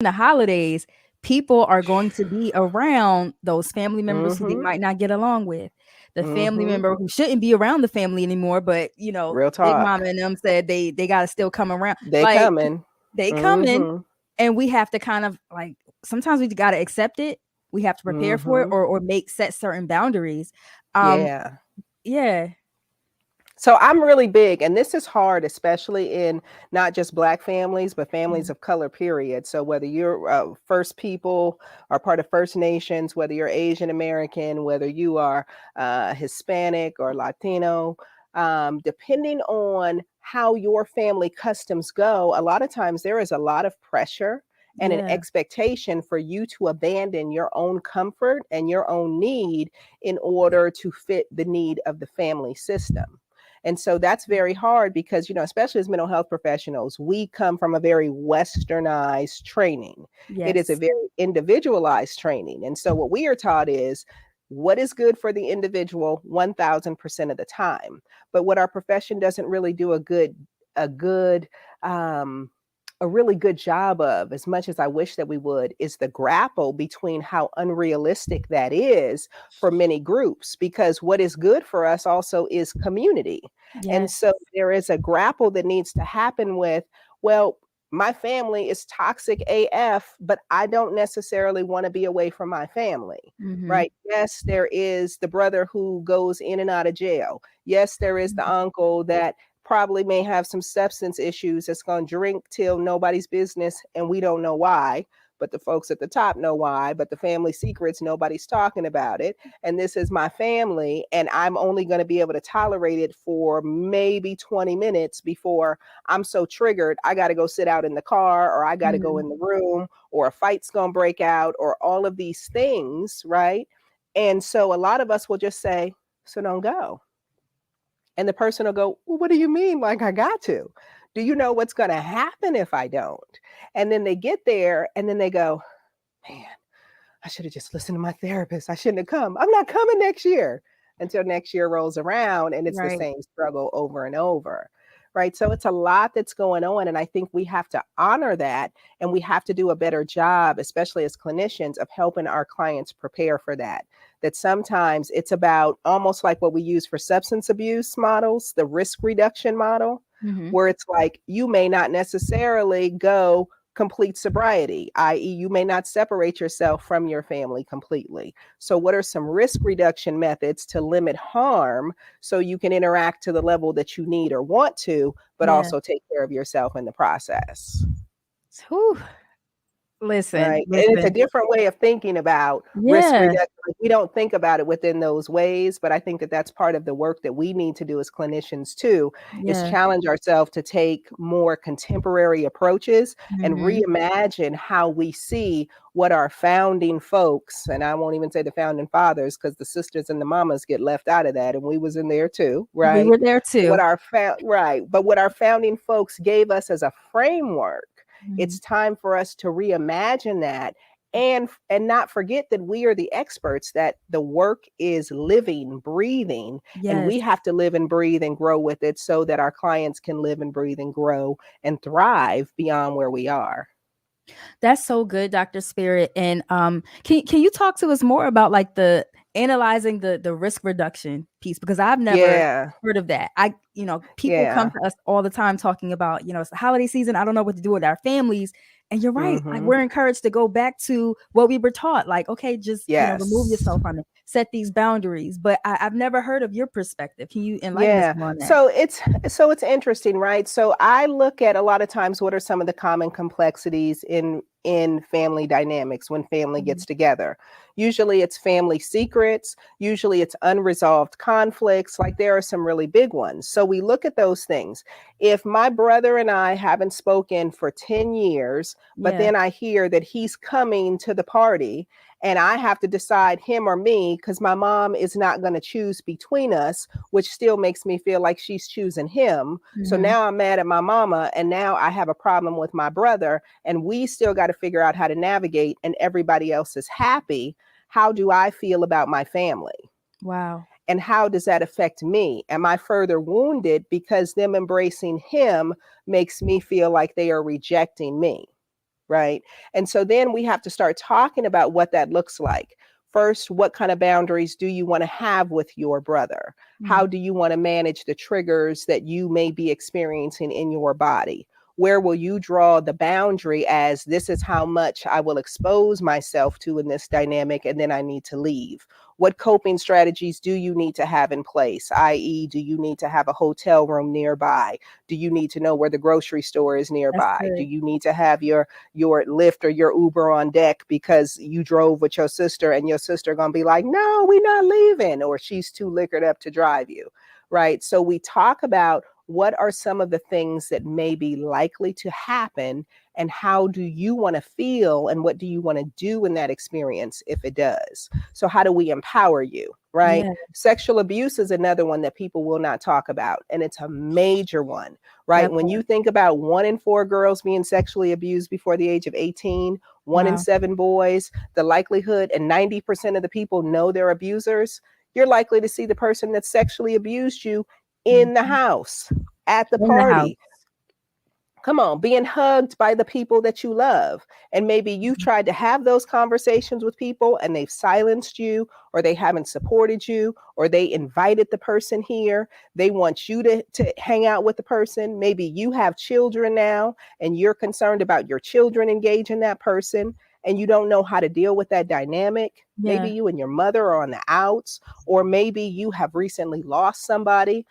the holidays, people are going to be around those family members who they Mm-hmm. might not get along with. The family Mm-hmm. member who shouldn't be around the family anymore, but Real Big talk. Mama and them said they got to still come around. They Like coming. they coming, Mm-hmm. and we have to kind of like sometimes we got to accept it. We have to prepare for it Mm-hmm. or make set certain boundaries. Um, Yeah. yeah, So I'm really big, and this is hard, especially in not just Black families, but families mhm, of color, period. So whether you're First People or part of First Nations, whether you're Asian American, whether you are Hispanic or Latino, depending on how your family customs go, a lot of times there is a lot of pressure and an yeah, expectation for you to abandon your own comfort and your own need in order to fit the need of the family system. And so that's very hard because, especially as mental health professionals, we come from a very westernized training. It is a yes, very individualized training. And so what we are taught is what is good for the individual 1000% of the time. But what our profession doesn't really do a good, um, a really good job of, as much as I wish that we would, is the grapple between how unrealistic that is for many groups, because what is good for us also is community. And yes, so there is a grapple that needs to happen with, well, my family is toxic AF, but I don't necessarily want to be away from my family, mm-hmm, right? Yes, there is the brother who goes in and out of jail. Yes, there is the uncle that probably may have some substance issues that's going to drink till nobody's business and we don't know why, but the folks at the top know why, but the family secrets, nobody's talking about it. And this is my family, and I'm only going to be able to tolerate it for maybe 20 minutes before I'm so triggered I got to go sit out in the car, or I got to go mm-hmm, in the room, or a fight's going to break out, or all of these things, right? And so a lot of us will just say, so don't go. And the person will go, well, what do you mean? Like, I got to. Do you know what's going to happen if I don't? And then they get there and then they go, man, I should have just listened to my therapist. I shouldn't have come. I'm not coming next year, until next year rolls around and it's the right, same struggle over and over. Right. So it's a lot that's going on. And I think we have to honor that, and we have to do a better job, especially as clinicians, of helping our clients prepare for that. That sometimes it's about almost like what we use for substance abuse models, the risk reduction model, mm-hmm, where it's like you may not necessarily go complete sobriety, i.e., you may not separate yourself from your family completely. So, what are some risk reduction methods to limit harm so you can interact to the level that you need or want to, but yeah. also take care of yourself in the process? Whew. Listen, Right. And it's a listen. different way of thinking about risk Yeah, reduction. Like, we don't think about it within those ways, but I think that that's part of the work that we need to do as clinicians too, is yeah, challenge ourselves to take more contemporary approaches and mhm, reimagine how we see what our founding folks, and I won't even say the founding fathers because the sisters and the mamas get left out of that, and we was in there too, we right? were there too. But what our founding folks gave us as a framework, Mhm, it's time for us to reimagine that, and not forget that we are the experts, that the work is living, breathing, and yes, we have to live and breathe and grow with it so that our clients can live and breathe and grow and thrive beyond where we are. that's so good, Dr. Spirit, and, can you talk to us more about, like, the analyzing the risk reduction piece? Because I've never Yeah. heard of that. People come Yeah. to us all the time talking about, it's the holiday season, I don't know what to do with our families, and you're right, like, Mhm. we're encouraged to go back to what we were taught, like, "Okay, just, remove Yes. yourself from it, set these boundaries," but I've never heard of your perspective. Can you enlighten us Yeah. more on that? So it's interesting, right? So I look at a lot of times what are some of the common complexities in family dynamics when family Mhm. gets together. Usually it's family secrets, usually it's unresolved conflicts, like there are some really big ones. So we look at those things. If my brother and I haven't spoken for 10 years, but Yeah. then I hear that he's coming to the party, and I have to decide him or me because my mom is not going to choose between us, which still makes me feel like she's choosing him. So Mhm. now I'm mad at my mama, and now I have a problem with my brother, and we still got to figure out how to navigate, and everybody else is happy. How do I feel about my family? Wow. And how does that affect me? Am I further wounded because them embracing him makes me feel like they are rejecting me? right? And so then we have to start talking about what that looks like. First, what kind of boundaries do you want to have with your brother? How do you want to manage the triggers that you may be experiencing in your body? Where will you draw the boundary as this is how much I will expose myself to in this dynamic, and then I need to leave? What coping strategies do you need to have in place? I.e., do you need to have a hotel room nearby? Do you need to know where the grocery store is nearby? Do you need to have your Lyft or your Uber on deck because you drove with your sister and your sister gonna be like, no, we're not leaving, or she's too liquored up to drive you, right? So we talk about what are some of the things that may be likely to happen, and how do you want to feel, and what do you want to do in that experience if it does? So how do we empower you, right? Yeah. Sexual abuse is another one that people will not talk about, and it's a major one, right? That When part. you think about 1 in 4 girls being sexually abused before the age of 18, 1 in Wow. 7 boys, the likelihood, and 90% of the people know their abusers, you're likely to see the person that sexually abused you in the house, at the In the house. party. Come on, being hugged by the people that you love. And maybe you've tried to have those conversations with people and they've silenced you, or they haven't supported you, or they invited the person here. They want you to hang out with the person. Maybe you have children now and you're concerned about your children engaging that person, and you don't know how to deal with that dynamic. Maybe Yeah. you and your mother are on the outs, or maybe you have recently lost somebody.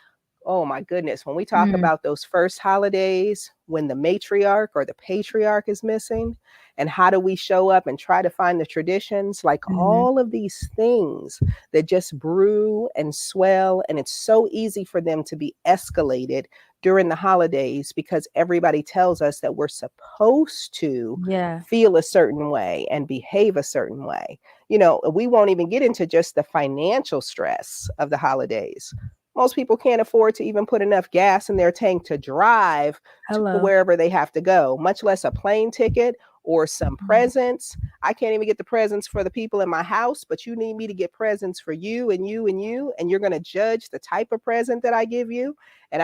Oh my goodness, when we talk Mm. about those first holidays, when the matriarch or the patriarch is missing, and how do we show up and try to find the traditions, like Mhm. all of these things that just brew and swell, and it's so easy for them to be escalated during the holidays because everybody tells us that we're supposed to Yeah. feel a certain way and behave a certain way. You know, we won't even get into just the financial stress of the holidays. Most people can't afford to even put enough gas in their tank to drive to Hello. wherever they have to go, much less a plane ticket or some presents. I can't even get the presents for the people in my house, but you need me to get presents for you and you and you, and you're going to judge the type of present that I give you. And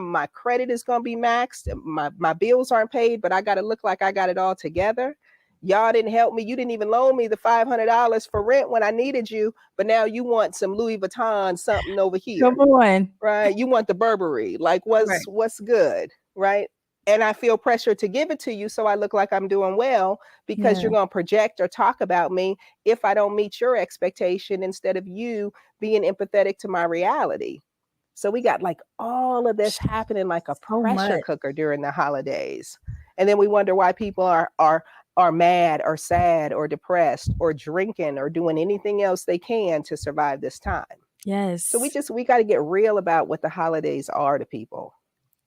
my credit is going to be maxed. My bills aren't paid, but I got to look like I got it all together. Y'all didn't help me. You didn't even loan me the $500 for rent when I needed you, but now you want some Louis Vuitton something over here, Come on. right? You want the Burberry. Like Right. what's good, right? And I feel pressure to give it to you so I look like I'm doing well, because Yeah. you're going to project or talk about me if I don't meet your expectation, instead of you being empathetic to my reality. So we got like all of this happening like a So pressure much. cooker during the holidays. And then we wonder why people are mad or sad or depressed or drinking or doing anything else they can to survive this time. So Yes. we got to get real about what the holidays are to people.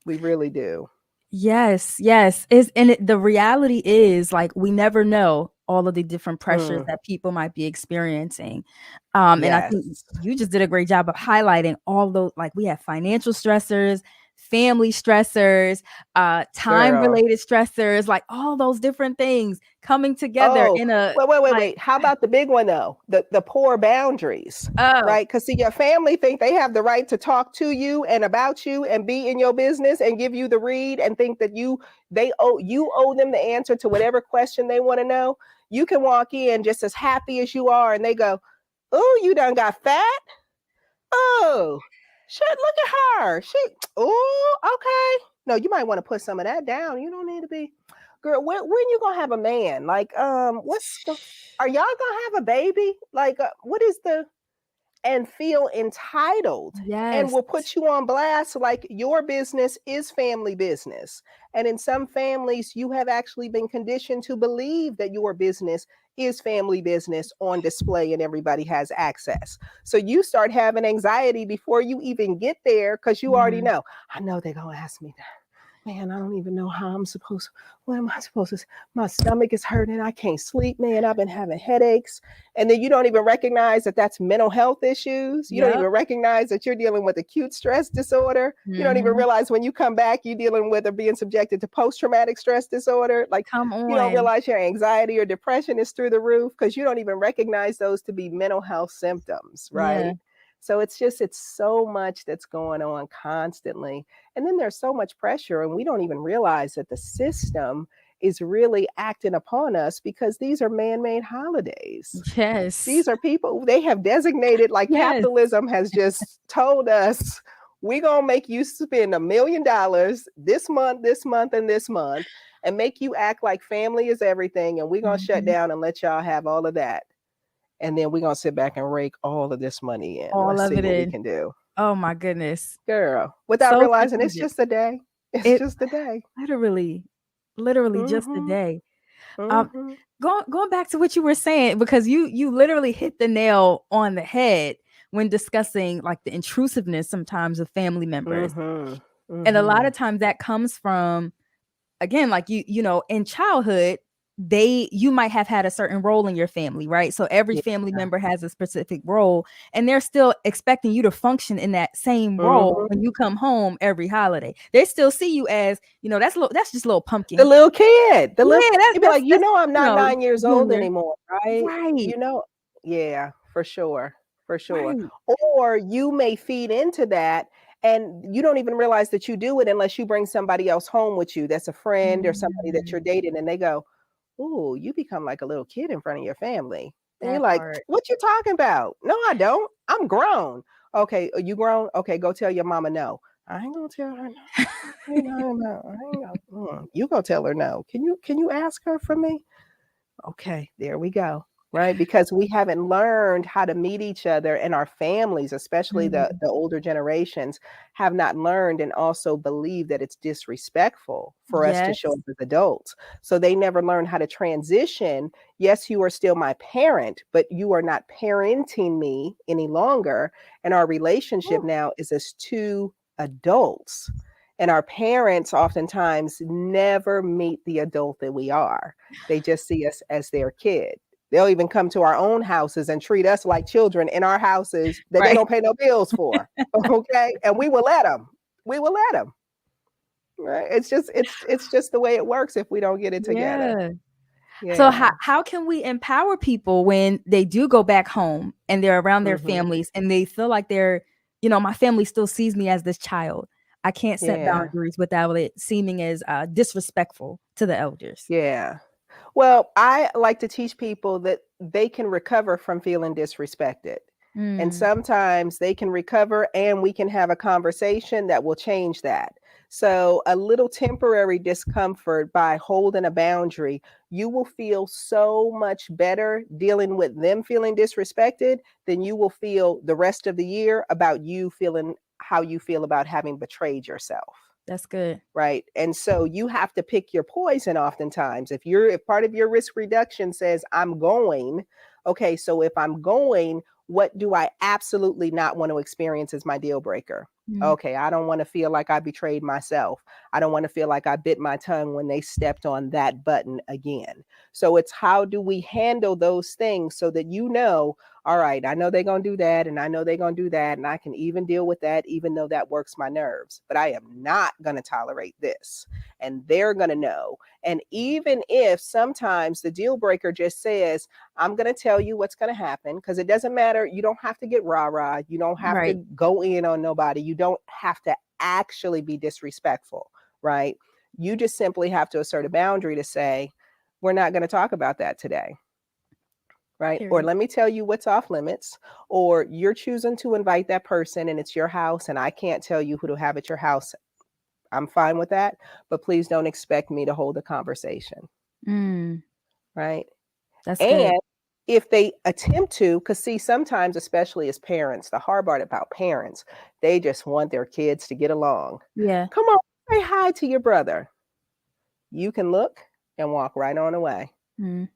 We really do. Yes, yes. Is and the reality is, like, we never know all of the different pressures Mm, that people might be experiencing. And I think yes. you just did a great job of highlighting all those, like, we have financial stressors, family stressors, Girl. time-related stressors, like all those different things coming together Oh, in a like, wait. How about the big one though? The poor boundaries, oh, right? Because see, your family think they have the right to talk to you and about you and be in your business and give you the read, and think that you owe them the answer to whatever question they want to know. You can walk in just as happy as you are, and they go, "Oh, you done got fat? Oh, shit, look at her. Oh, okay. No, you might want to put some of that down. You don't need to be, girl. When you gonna have a man? Like, are y'all gonna have a baby? Like, what is the, and feel entitled, and yes. will put you on blast like your business is family business. And in some families, you have actually been conditioned to believe that your business is family business on display and everybody has access. So you start having anxiety before you even get there, because you already Mhm. know, I know they're going to ask me that. Man, I don't even know how I'm supposed, what am I supposed to, my stomach is hurting. I can't sleep, man. I've been having headaches. And then you don't even recognize that that's mental health issues. You don't Yep. even recognize that you're dealing with acute stress disorder. You don't even Mhm. realize when you come back, you're dealing with or being subjected to post-traumatic stress disorder. Like, Come you don't on. realize your anxiety or depression is through the roof because you don't even recognize those to be mental health symptoms, Yeah. right? So it's so much that's going on constantly. And then there's so much pressure, and we don't even realize that the system is really acting upon us, because these are man-made holidays. Yes. These are people they have designated, like Yes. capitalism has just told us, we're going to make you spend $1 million this month, and this month, and make you act like family is everything. And we're going to shut down and let y'all have all of that. And then we're going to sit back and rake all of this money in. All Let's of see it what we in. can do. Oh my goodness. Girl, without So realizing it's strategic. just a day. It's It just a day. literally just a day. Mm-hmm. Going back to what you were saying, because you literally hit the nail on the head when discussing like the intrusiveness sometimes of family members. Mm-hmm. And a lot of times that comes from, again, like you know, in childhood, you might have had a certain role in your family, right? So every family member has a specific role, and they're still expecting you to function in that same role when you come home every holiday. They still see you as, you know, that's just little pumpkin, the little kid, yeah, you'd be like, I'm not 9 years old junior. anymore, right? Right. Yeah, for sure. Right. Or you may feed into that, and you don't even realize that you do it unless you bring somebody else home with you that's a friend or somebody that you're dating, and they go, "Ooh, you become like a little kid in front of your family." And you're That like, part. "What you talking about? No, I don't. I'm grown." Okay, are you grown? Okay, go tell your mama no. I ain't gonna tell her no. You know, you gonna tell her no. Can you ask her for me? Okay, there we go. Right? Because we haven't learned how to meet each other, and our families, especially the older generations, have not learned and also believe that it's disrespectful for us to Yes. show up as adults. So they never learn how to transition. Yes, you are still my parent, but you are not parenting me any longer. And our relationship now is as two adults. And our parents oftentimes never meet the adult that we are. They just see us as their kid. They'll even come to our own houses and treat us like children in our houses that they Right. don't pay no bills for. Okay? And we will let them. We will let them. Right? It's just the way it works if we don't get it together. So Yeah. how can we empower people when they do go back home and they're around their families and they feel like they're, you know, my family still sees me as this child. I can't set Yeah. boundaries without it seeming as disrespectful to the elders. Yeah. Well, I like to teach people that they can recover from feeling disrespected. And sometimes they can recover, and we can have a conversation that will change that. So, a little temporary discomfort by holding a boundary, you will feel so much better dealing with them feeling disrespected than you will feel the rest of the year about you feeling how you feel about having betrayed yourself. That's good. Right. And so you have to pick your poison oftentimes. If part of your risk reduction says, I'm going, okay, so if I'm going, what do I absolutely not want to experience as my deal breaker? Okay, I don't want to feel like I betrayed myself. I don't want to feel like I bit my tongue when they stepped on that button again. So it's how do we handle those things so that all right, I know they're going to do that, and I know they're going to do that, and I can even deal with that, even though that works my nerves. But I am not going to tolerate this. And they're going to know. And even if sometimes the deal breaker just says, I'm going to tell you what's going to happen, because it doesn't matter. You don't have to get rah-rah. You don't have to go in on nobody. You don't have to actually be disrespectful, right? You just simply have to assert a boundary to say, we're not going to talk about that today. Right. Or let me tell you what's off limits, or you're choosing to invite that person and it's your house and I can't tell you who to have at your house. I'm fine with that, but please don't expect me to hold a conversation. Right. That's good. And if they attempt to, because see, sometimes, especially as parents, the hard part about parents, they just want their kids to get along. Yeah. Come on, say hi to your brother. You can look and walk right on away.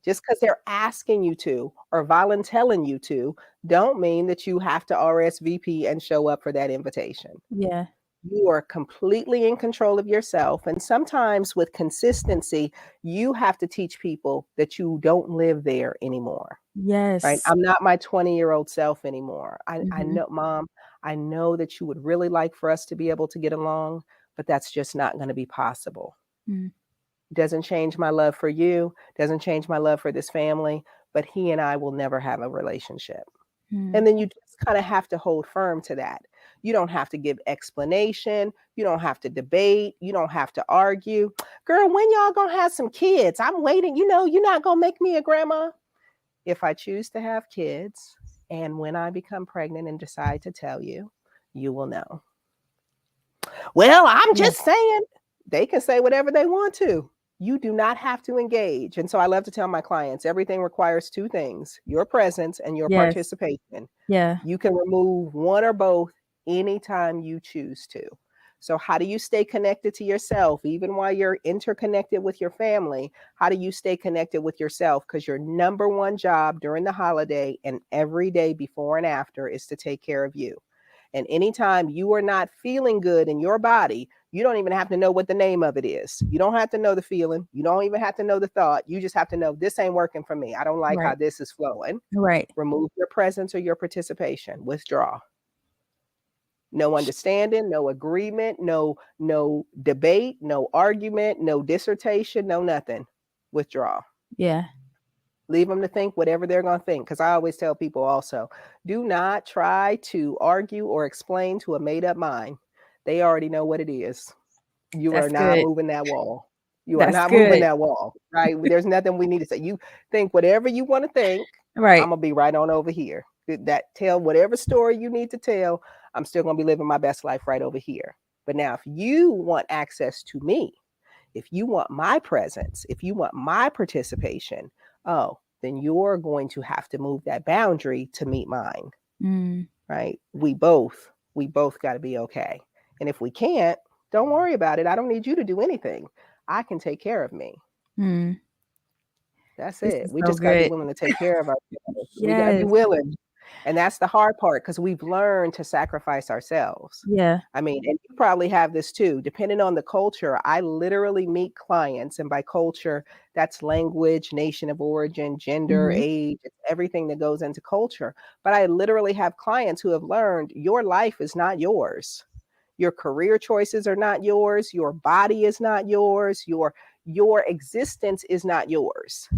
Just because they're asking you to or volunteering you to, don't mean that you have to RSVP and show up for that invitation. Yeah. You are completely in control of yourself. And sometimes with consistency, you have to teach people that you don't live there anymore. Yes. Right? I'm not my 20-year-old self anymore. I know, Mom, I know that you would really like for us to be able to get along, but that's just not going to be possible. Doesn't change my love for you, doesn't change my love for this family, but he and I will never have a relationship. And then you just kind of have to hold firm to that. You don't have to give explanation. You don't have to debate. You don't have to argue. Girl, when y'all gonna have some kids? I'm waiting. You know, you're not gonna make me a grandma. If I choose to have kids and when I become pregnant and decide to tell you, you will know. Well, I'm just saying, they can say whatever they want to. You do not have to engage. And so I love to tell my clients, everything requires two things: your presence and your participation. Yeah. You can remove one or both anytime you choose to. So how do you stay connected to yourself, even while you're interconnected with your family? How do you stay connected with yourself? Because your number one job during the holiday and every day before and after is to take care of you. And anytime you are not feeling good in your body, you don't even have to know what the name of it is. You don't have to know the feeling. You don't even have to know the thought. You just have to know, this ain't working for me. I don't like how this is flowing. Right. Remove your presence or your participation. Withdraw. No understanding, no agreement, no debate, no argument, no dissertation, no nothing. Withdraw. Yeah. Leave them to think whatever they're going to think. Because I always tell people also, do not try to argue or explain to a made up mind. They already know what it is. You are not moving that wall. You are not moving that wall, right? There's nothing we need to say. You think whatever you want to think. Right. I'm going to be right on over here. Tell whatever story you need to tell. I'm still going to be living my best life right over here. But now, if you want access to me, if you want my presence, if you want my participation, then you're going to have to move that boundary to meet mine, right? We both got to be okay. And if we can't, don't worry about it. I don't need you to do anything. I can take care of me. That's it. We just got to be willing to take care of ourselves. We got to be willing. And that's the hard part, because we've learned to sacrifice ourselves. Yeah. I mean, and you probably have this too. Depending on the culture, I literally meet clients, and by culture, that's language, nation of origin, gender, age, everything that goes into culture. But I literally have clients who have learned your life is not yours. Your career choices are not yours. Your body is not yours. Your existence is not yours.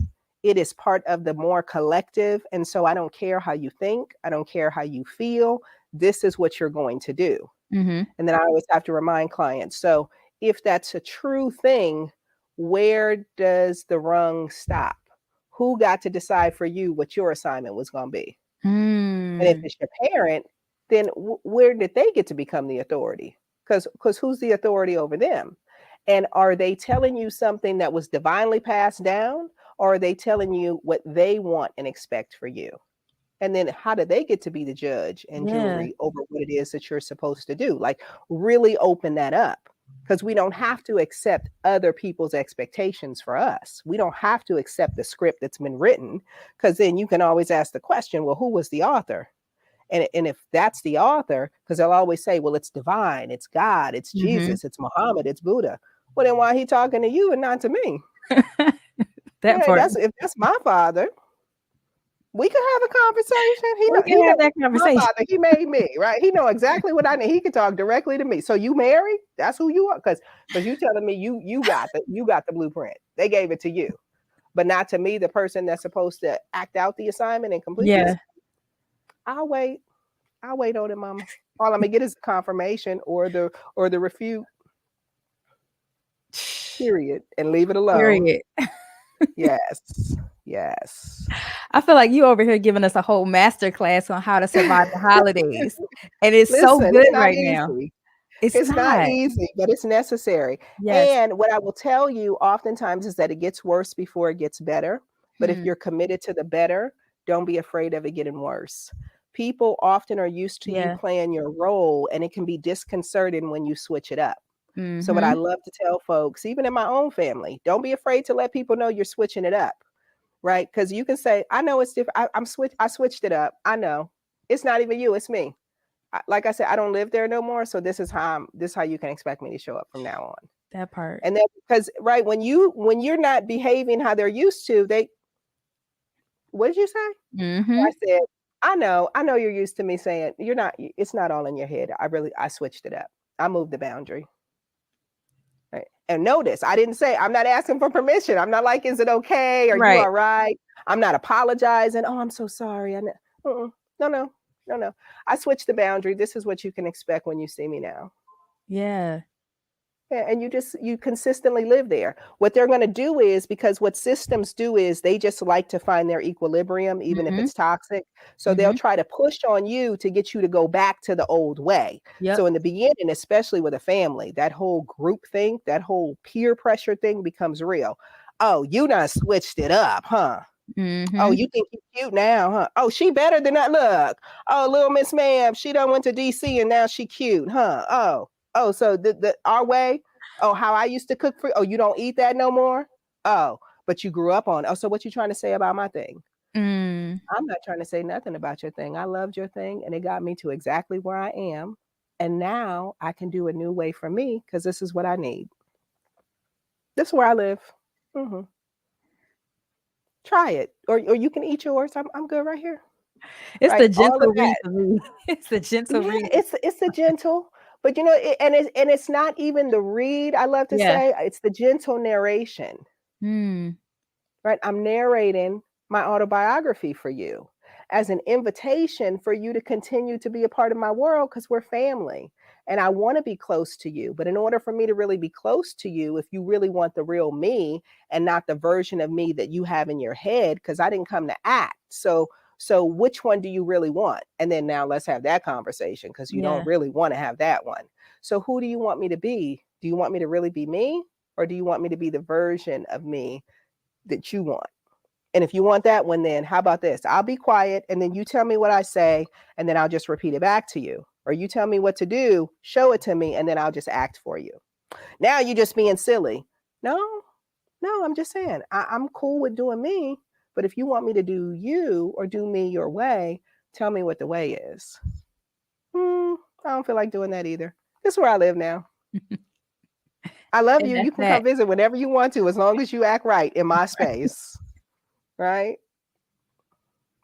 It is part of the more collective. And so I don't care how you think. I don't care how you feel. This is what you're going to do. And then I always have to remind clients. So if that's a true thing, where does the rung stop? Who got to decide for you what your assignment was going to be? And if it's your parent, then where did they get to become the authority? Because who's the authority over them? And are they telling you something that was divinely passed down? Or are they telling you what they want and expect for you? And then how do they get to be the judge and jury over what it is that you're supposed to do? Like, really open that up, because we don't have to accept other people's expectations for us. We don't have to accept the script that's been written, because then you can always ask the question, well, who was the author? And if that's the author, because they'll always say, well, it's divine, it's God, it's Jesus, it's Muhammad, it's Buddha. Well, then why he talking to you and not to me? If that's my father, we could have a conversation. He have that conversation. My father, he made me, right? He know exactly what I need. He can talk directly to me. So you married? That's who you are, because you telling me you got the blueprint. They gave it to you, but not to me, the person that's supposed to act out the assignment and complete it. I'll wait on it, mama. All I'm gonna get is confirmation or the refute. Period. And leave it alone. Period. Yes. I feel like you over here giving us a whole master class on how to survive the holidays. And it's so good right now. It's not easy, but it's necessary. And what I will tell you oftentimes is that it gets worse before it gets better. But if you're committed to the better, don't be afraid of it getting worse. People often are used to you playing your role, and it can be disconcerting when you switch it up. So what I love to tell folks, even in my own family, don't be afraid to let people know you're switching it up, right? Because you can say, I know it's different. I switched it up. I know it's not even you, it's me. Like I said, I don't live there no more. So this is how you can expect me to show up from now on. That part. And then, because right, when you're not behaving how they're used to, what did you say? I said, I know you're used to me saying it's not all in your head. I switched it up. I moved the boundary. Right. And notice, I didn't say, I'm not asking for permission. I'm not like, is it okay? Are you all right? I'm not apologizing. Oh, I'm so sorry. No. No, no. I switched the boundary. This is what you can expect when you see me now. Yeah. Yeah, and you consistently live there. What they're going to do is, because what systems do is they just like to find their equilibrium, even if Mhm. it's toxic. So they'll Mhm. try to push on you to get you to go back to the old way. Yep. So in the beginning, especially with a family, that whole group thing, that whole peer pressure thing becomes real. Oh, you done switched it up, huh? Oh, Mhm. you think you cute now, huh? Oh, she better than that. Look. Oh, little Miss Ma'am, she done went to DC and now she cute, huh? Oh, so the our way. Oh, how I used to cook for. Oh, you don't eat that no more. Oh, but you grew up on. Oh, so what you trying to say about my thing? Mm. I'm not trying to say nothing about your thing. I loved your thing, and it got me to exactly where I am. And now I can do a new way for me because this is what I need. This is where I live. Hmm. Try it, or you can eat yours. I'm good right here. It's Right, the all of gentle read that. for me. It's the gentle Yeah, read. it's a gentle, but you know, and it's not even the read. I love to Yeah. say it's the gentle narration, Mm. right? I'm narrating my autobiography for you as an invitation for you to continue to be a part of my world because we're family. And I want to be close to you. But in order for me to really be close to you, if you really want the real me and not the version of me that you have in your head, because I didn't come to act. So which one do you really want? And then now let's have that conversation because you don't Yeah. really want to have that one. So who do you want me to be? Do you want me to really be me? Or do you want me to be the version of me that you want? And if you want that one, then how about this? I'll be quiet and then you tell me what I say, and then I'll just repeat it back to you. Or you tell me what to do, show it to me, and then I'll just act for you. Now you're just being silly. No, no, I'm just saying, I'm cool with doing me. But if you want me to do you or do me your way, tell me what the way is. I don't feel like doing that either. This is where I live now. I love And you. that's You can come that. visit whenever you want to, as long as you act right in my space. Right?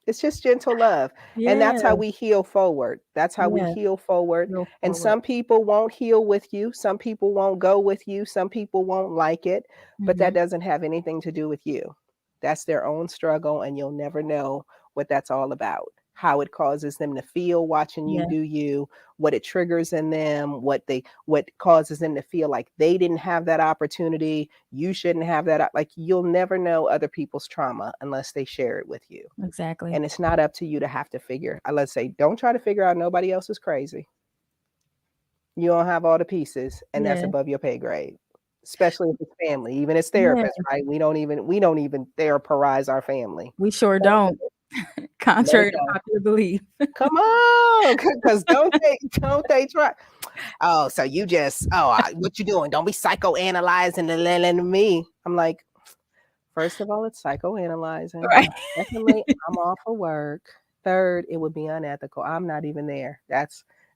It's just gentle love. And that's how Yeah. we heal forward. That's how we Yeah. heal forward. Go And forward. some people won't heal with you. Some people won't go with you. Some people won't like it. But that Mhm. doesn't have anything to do with you. That's their own struggle. And you'll never know what that's all about. How it causes them to feel watching you Yeah. do you, what it triggers in them, what causes them to feel like they didn't have that opportunity. You shouldn't have that. Like you'll never know other people's trauma unless they share it with you. Exactly. And it's not up to you to have to figure. Let's say, don't try to figure out nobody else is crazy. You don't have all the pieces, and that's Yeah. above your pay grade. Especially if it's family, even as Yeah. therapists, right? We don't even therapize our family. We sure Don't do don't. it. Let it Contrary to go. popular belief. Come on, because don't they try? Oh, so you just what you doing? Don't be psychoanalyzing the me. I'm like, first of all, it's psychoanalyzing. Right. Secondly, I'm off of work. Third, it would be unethical. I'm not even there.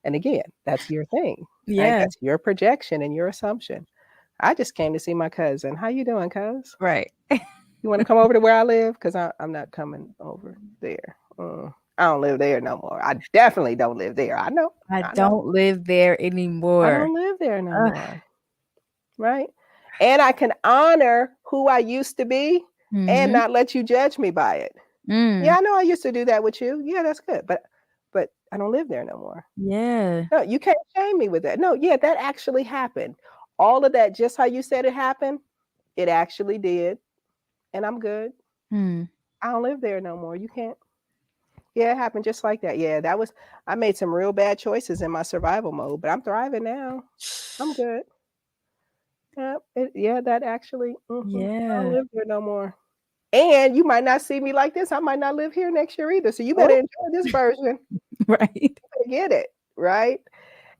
And again, that's your thing, right? Yeah. That's your projection and your assumption. I just came to see my cousin. How you doing, cuz? Right. You want to come over to where I live? Because I'm not coming over there. I don't live there no more. I definitely don't live there. I know. I I know. don't live there I anymore. don't live there no Ugh. more. Right? And I can honor who I used to be and Mhm. not let you judge me by it. Yeah, Mm. I know I used to do that with you. Yeah, that's good. But I don't live there no more. Yeah. No, you can't shame me with that. No, yeah, that actually happened. All of that, just how you said it happened, it actually did. And I'm good. Mm. I don't live there no more. You can't. Yeah, it happened just like that. Yeah, I made some real bad choices in my survival mode, but I'm thriving now. I'm good. Yeah, that actually, I don't Yeah. live there no more. And you might not see me like this. I might not live here next year either. So you better Oh, enjoy this version. right. You better get it, right?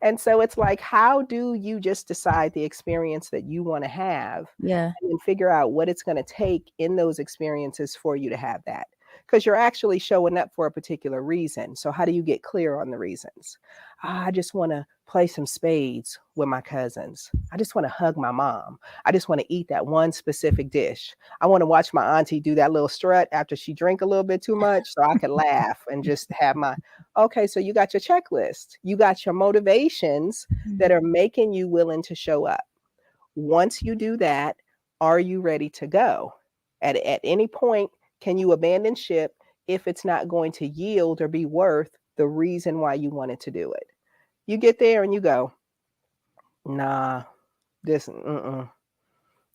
And so it's like, how do you just decide the experience that you want to have Yeah. and then figure out what it's going to take in those experiences for you to have that? Because you're actually showing up for a particular reason. So how do you get clear on the reasons? I just want to play some spades with my cousins. I just want to hug my mom. I just want to eat that one specific dish. I want to watch my auntie do that little strut after she drink a little bit too much so I could laugh and just have my okay, so you got your checklist. You got your motivations that Mhm. are making you willing to show up. Once you do that, are you ready to go? At any point, can you abandon ship if it's not going to yield or be worth the reason why you wanted to do it. You get there and you go, nah, this,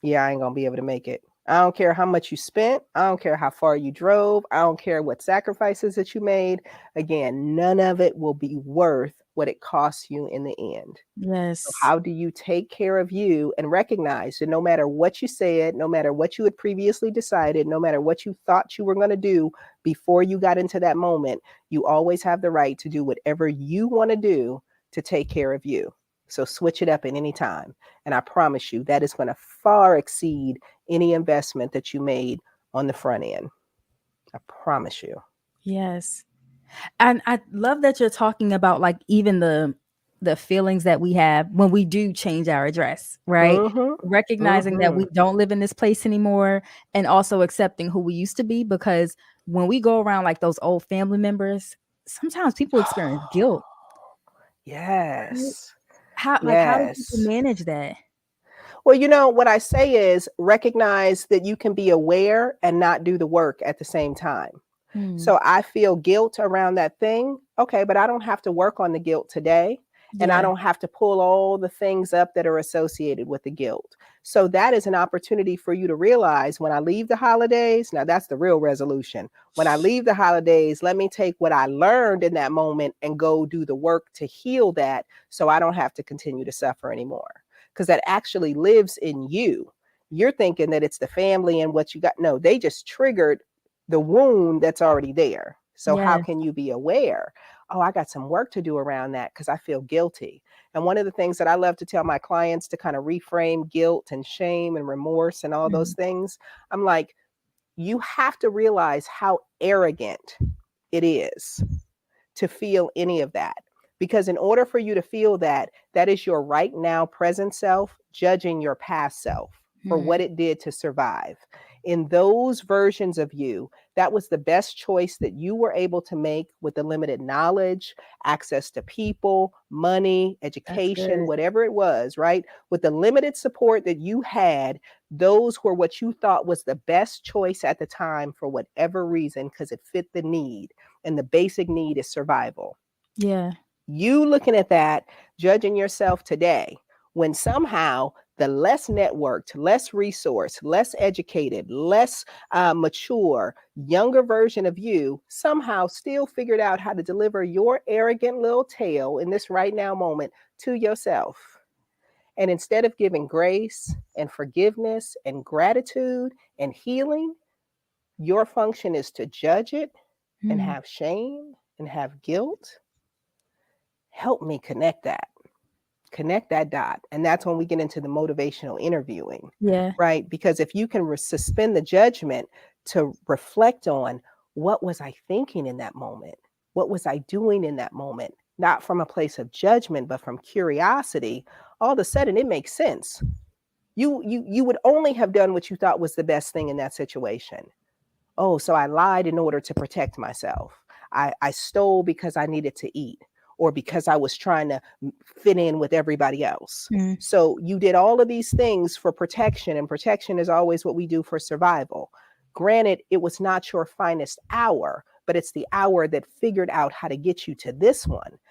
yeah, I ain't gonna be able to make it. I don't care how much you spent. I don't care how far you drove. I don't care what sacrifices that you made. Again, none of it will be worth what it costs you in the end. So Yes. how do you take care of you and recognize that no matter what you said, no matter what you had previously decided, no matter what you thought you were going to do before you got into that moment, you always have the right to do whatever you want to do to take care of you. So switch it up at any time. And I promise you that is going to far exceed any investment that you made on the front end. I promise you. Yes. And I love that you're talking about like even the feelings that we have when we do change our address, right? Recognizing that we don't live in this place anymore and also accepting who we used to be, because when we go around like those old family members, sometimes people experience guilt. Yes. How do Yes. people manage that? Well, you know, what I say is recognize that you can be aware and not do the work at the same time. So I feel guilt around that thing. Okay, but I don't have to work on the guilt today. And I Yeah. don't have to pull all the things up that are associated with the guilt. So that is an opportunity for you to realize when I leave the holidays, now that's the real resolution. When I leave the holidays, let me take what I learned in that moment and go do the work to heal that so I don't have to continue to suffer anymore. Because that actually lives in you. You're thinking that it's the family and what you got. No, they just triggered the wound that's already there. So how Yes. can you be aware? Oh, I got some work to do around that because I feel guilty. And one of the things that I love to tell my clients to kind of reframe guilt and shame and remorse and all those things, I'm like, you have to realize how arrogant it is to feel any of that. Because in order for you to feel that, that is your right now present self judging your past self for what it did to survive. In those versions of you, that was the best choice that you were able to make with the limited knowledge, access to people, money, education, whatever it was, right? With the limited support that you had, those were what you thought was the best choice at the time for whatever reason, because it fit the need. And the basic need is survival. Yeah. You looking at that, judging yourself today, when somehow the less networked, less resourced, less educated, less mature, younger version of you somehow still figured out how to deliver your arrogant little tale in this right now moment to yourself. And instead of giving grace and forgiveness and gratitude and healing, your function is to judge it and have shame and have guilt. Help me connect that dot. And that's when we get into the motivational interviewing. Yeah. Right? Because if you can suspend the judgment to reflect on what was I thinking in that moment? What was I doing in that moment? Not from a place of judgment, but from curiosity, all of a sudden it makes sense. You would only have done what you thought was the best thing in that situation. Oh, so I lied in order to protect myself. I stole because I needed to eat or because I was trying to fit in with everybody else. So you did all of these things for protection, and protection is always what we do for survival. Granted, it was not your finest hour, but it's the hour that figured out how to get you to this one.